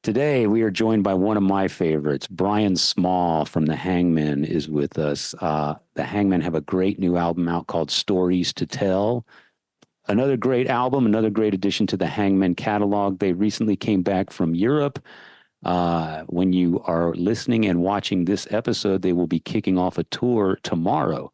Today, we are joined by one of my favorites. Bryan Small from the Hangmen is with us. The Hangmen have a great new album out called Stories to Tell. Another great album, another great addition to the Hangmen catalog. They recently came back from Europe. When you are listening and watching this episode, they will be kicking off a tour tomorrow.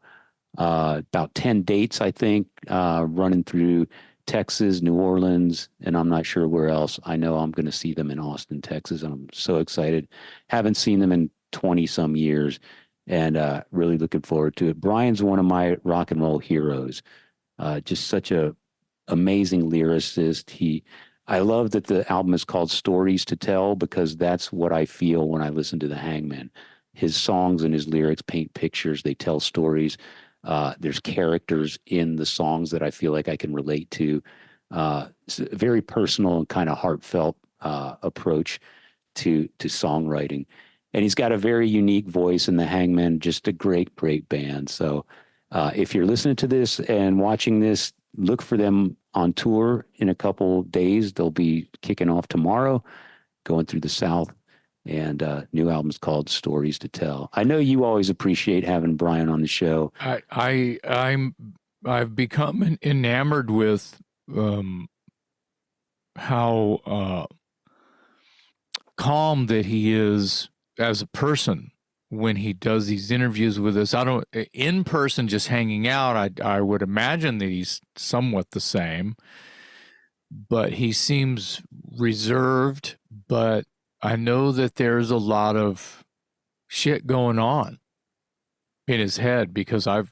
About 10 dates, I think, running through Texas, New Orleans, and I'm not sure where else. I know I'm going to see them in Austin, Texas, and I'm so excited. Haven't seen them in 20 some years, and really looking forward to it. Bryan's one of my rock and roll heroes. Just such a amazing lyricist. I love that the album is called Stories to Tell because that's what I feel when I listen to the Hangman. His songs and his lyrics paint pictures. They tell stories. There's characters in the songs that I feel like I can relate to. It's a very personal and kind of heartfelt approach to songwriting. And he's got a very unique voice in the Hangmen, just a great, great band. So if you're listening to this and watching this, look for them on tour in a couple days. They'll be kicking off tomorrow, going through the South. And new album's called Stories to Tell. I know you always appreciate having Bryan on the show. I've become enamored with how calm that he is as a person when he does these interviews with us. I don't in person, just hanging out. I would imagine that he's somewhat the same, but he seems reserved. But I know that there's a lot of shit going on in his head because I'm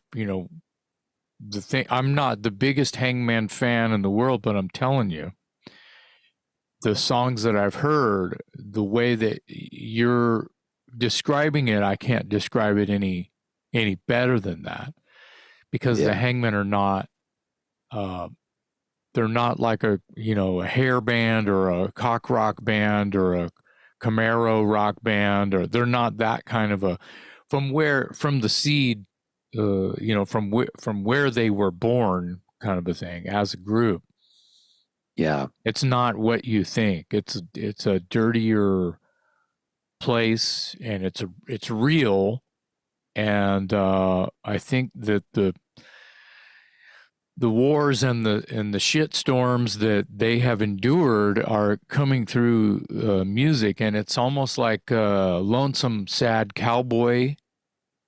not the biggest Hangman fan in the world, but I'm telling you, the songs that I've heard, the way that you're describing it, I can't describe it any better than that, because the Hangmen are not, they're not like a hair band or a cock rock band or a Camaro rock band, or they're not that kind of from the seed, from where they were born kind of a thing as a group. Yeah. It's not what you think. It's a dirtier place, and it's real. And I think that the wars and the shit storms that they have endured are coming through music, and it's almost like lonesome, sad cowboy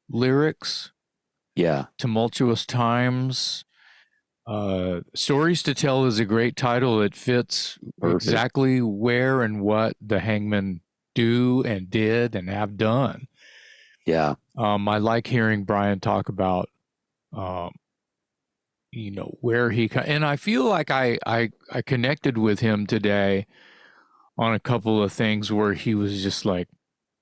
lyrics. Yeah. Tumultuous times. Stories to Tell is a great title. It fits exactly where and what the Hangmen do and did and have done. Yeah. I like hearing Bryan talk about where and I feel like I connected with him today on a couple of things where he was just like,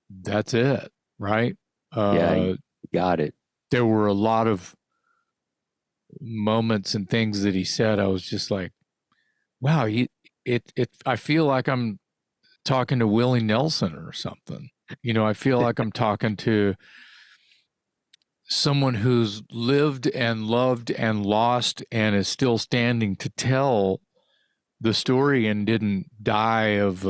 that's it, right? Yeah, you got it. There were a lot of moments and things that he said. I was just like, wow, I feel like I'm talking to Willie Nelson or something. I feel like I'm talking to someone who's lived and loved and lost and is still standing to tell the story and didn't die of,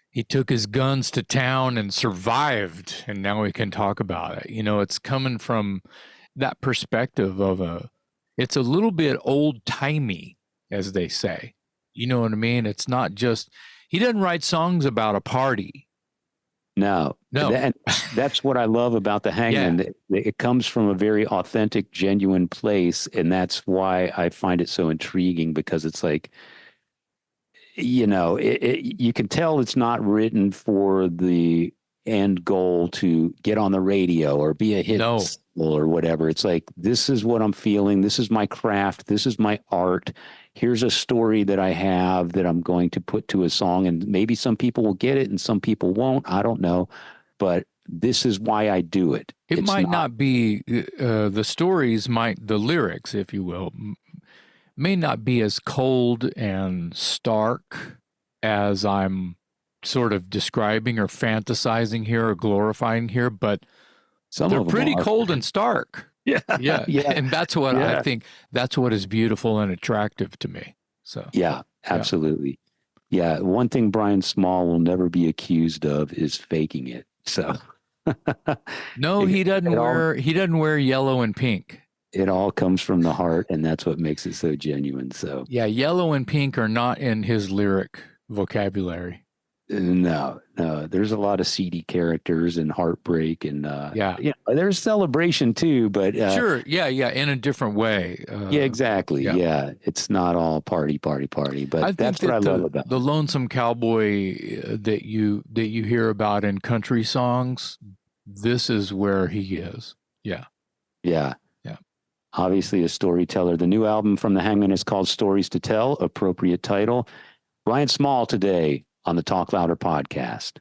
he took his guns to town and survived, and now we can talk about it. It's coming from that perspective of it's a little bit old-timey, as they say. You know what I mean? It's not just, he doesn't write songs about a party. No. And that's what I love about the Hangman. Yeah. It comes from a very authentic, genuine place, and that's why I find it so intriguing, because it's like, you can tell it's not written for the end goal to get on the radio or be a hit or whatever. It's like, this is what I'm feeling. This is my craft. This is my art. Here's a story that I have that I'm going to put to a song, and maybe some people will get it and some people won't. I don't know, but this is why I do it. It might not be the stories, the lyrics, if you will, may not be as cold and stark as I'm sort of describing or fantasizing here or glorifying here, but they're pretty cold and stark. Yeah. And that's what I think, that's what is beautiful and attractive to me. So yeah, absolutely. Yeah, one thing Bryan Small will never be accused of is faking it. So No, it, it all he doesn't wear yellow and pink. it all comes from the heart, and that's what makes it so genuine. So Yeah, yellow and pink are not in his lyric vocabulary. no, no, there's a lot of seedy characters and heartbreak, and Yeah. there's celebration too. But Sure. Yeah, yeah, in a different way. yeah, exactly. Yeah. Yeah, it's not all party, party, party. But I think that's what I that love about the it. lonesome cowboy that you hear about in country songs, this is where he is. Yeah. Yeah. Yeah. Obviously, a storyteller. The new album from the Hangman is called Stories to Tell, appropriate title. Bryan Small today on the Talk Louder podcast.